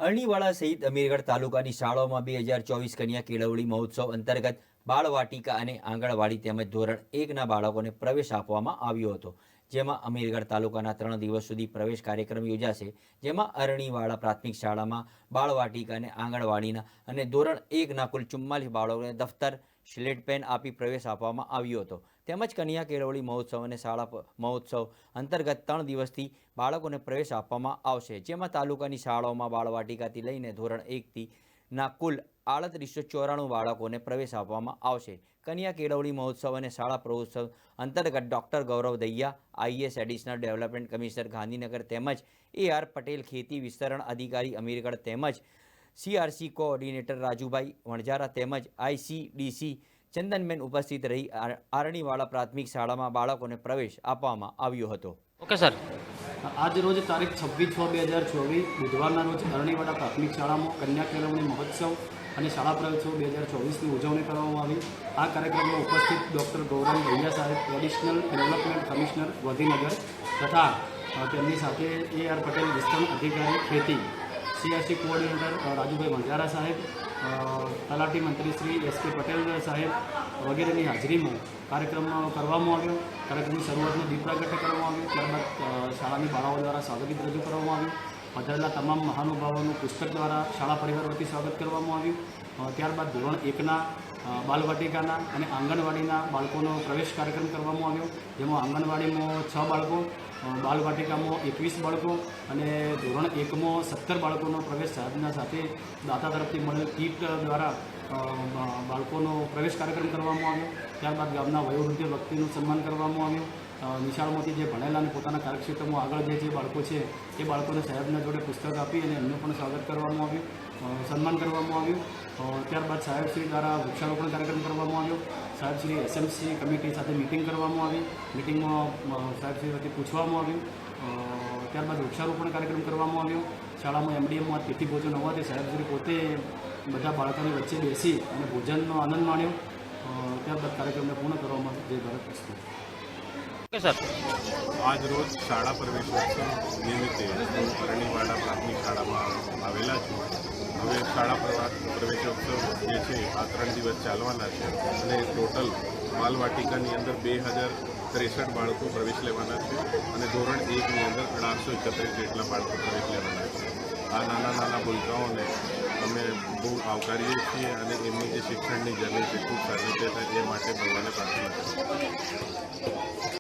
અરણીવાળા સહિત અમીરગઢ તાલુકાની શાળાઓમાં 2024 કન્યા કેળવણી મહોત્સવ અંતર્ગત બાળવાટિકા અને આંગણવાડી તેમજ ધોરણ 1ના બાળકોને પ્રવેશ આપવામાં આવ્યો હતો, જેમાં અમીરગઢ તાલુકાના 3 દિવસ સુધી પ્રવેશ કાર્યક્રમ યોજાશે, જેમાં અરણીવાળા પ્રાથમિક શાળામાં બાળવાટિકા અને આંગણવાડીના અને ધોરણ 1ના કુલ 44 બાળકોને દફતર, સ્લેટ પેન આપી પ્રવેશ આપવામાં આવ્યો હતો. તેમજ કન્યા કેળવણી મહોત્સવ અને શાળા મહોત્સવ અંતર્ગત 3 દિવસથી બાળકોને પ્રવેશ આપવામાં આવશે, જેમાં તાલુકાની શાળાઓમાં બાળવાટિકાથી લઈને ધોરણ 1થી ના કુલ 3894 બાળકોને પ્રવેશ આપવામાં આવશે. કન્યા કેળવણી મહોત્સવ અને શાળા પ્રવેશોત્સવ અંતર્ગત doctor Gaurav Dahiya, IAS additional development commissioner Gandhinagar તેમજ AR પટેલ ખેતી વિસ્તરણ અધિકારી અમીરગઢ તેમજ CRC કોઓર્ડિનેટર રાજુભાઈ વણઝારા તેમજ ICDC ચંદનબેન ઉપસ્થિત રહી અરણીવાળા પ્રાથમિક શાળામાં બાળકોને પ્રવેશ આપવામાં આવ્યો હતો. Okay sir. આજ રોજ તારીખ 26/6/2024 બુધવારના રોજ અરણીવાળા પ્રાથમિક શાળામાં કન્યા કેળવણી મહોત્સવ અને શાળા પ્રવેશોત્સવ 2024ની ઉજવણી કરવામાં આવી. આ કાર્યક્રમમાં ઉપસ્થિત ડૉક્ટર ગૌરવ દહિયા સાહેબ, એડિશનલ ડેવલપમેન્ટ કમિશનર ગાંધીનગર તથા તેમની સાથે AR પટેલ વિસ્તરણ અધિકારી ખેતી, CRC કોઓર્ડિનેટર રાજુભાઈ વણઝારા સાહેબ, તલાટી મંત્રી શ્રી SP પટેલ સાહેબ વગેરેની હાજરીમાં કાર્યક્રમ કરવામાં આવ્યો. કાર્યક્રમની શરૂઆતમાં દીપ પ્રાગટ્ય કરવામાં આવ્યું. ત્યારબાદ શાળાની બાળાઓ દ્વારા સ્વાગત ગીત રજૂ કરવામાં આવ્યું. પધારેલા તમામ મહાનુભાવોનું પુસ્તક દ્વારા શાળા પરિવાર વતી સ્વાગત કરવામાં આવ્યું. ત્યારબાદ ધોરણ 1ના બાલવાટિકાના અને આંગણવાડીના બાળકોનો પ્રવેશ કાર્યક્રમ કરવામાં આવ્યો, જેમાં આંગણવાડીમાં 6 બાળકો, બાલવાટિકામાં 21 બાળકો અને ધોરણ 1માં 17 બાળકોનો પ્રવેશ સાહેબના સાથે દાતા તરફથી મળેલ કીટ દ્વારા બાળકોનો પ્રવેશ કાર્યક્રમ કરવામાં આવ્યો. ત્યારબાદ ગામના વયોવૃદ્ધ વ્યક્તિનું સન્માન કરવામાં આવ્યું. નિશાળમાંથી જે ભણેલા અને પોતાના કાર્યક્ષેત્રમાં આગળ જે બાળકો છે એ બાળકોને સાહેબના જોડે પુસ્તક આપી અને એમનું પણ સ્વાગત કરવામાં આવ્યું, સન્માન કરવામાં આવ્યું. ત્યારબાદ સાહેબશ્રી દ્વારા વૃક્ષારોપણ કાર્યક્રમ કરવામાં આવ્યો. સાહેબશ્રી SMC કમિટી સાથે મિટિંગ કરવામાં આવી. મિટિંગમાં સાહેબશ્રી વતી પૂછવામાં આવ્યું. ત્યારબાદ વૃક્ષારોપણ કાર્યક્રમ કરવામાં આવ્યો. શાળામાં MDMમાં તિથિ ભોજન હોવાથી સાહેબશ્રી પોતે બધા બાળકોની વચ્ચે બેસી અને ભોજનનો આનંદ માણ્યો. ત્યારબાદ કાર્યક્રમને પૂર્ણ કરવામાં જે ભારત વસ્તુ. Okay sir. આજ રોજ શાળા પ્રવેશોત્સવ નિમિત્તે હું અરણીવાળા પ્રાથમિક શાળામાં આવેલા છું. હવે શાળા પ્રવેશોત્સવ જે છે આ 3 દિવસ ચાલવાના છે અને ટોટલ બાલવાટિકાની અંદર 2063 બાળકો પ્રવેશ લેવાના છે અને ધોરણ 1ની અંદર 1831 જેટલા બાળકો પ્રવેશ લેવાના છે. આ નાના ભૂલકાઓને અમે બહુ આવકારીએ છીએ અને એમની જે શિક્ષણની જર્ની છે ખૂબ સારી રીતે થાય એ માટે ભગવાનને પ્રાર્થના કરીએ.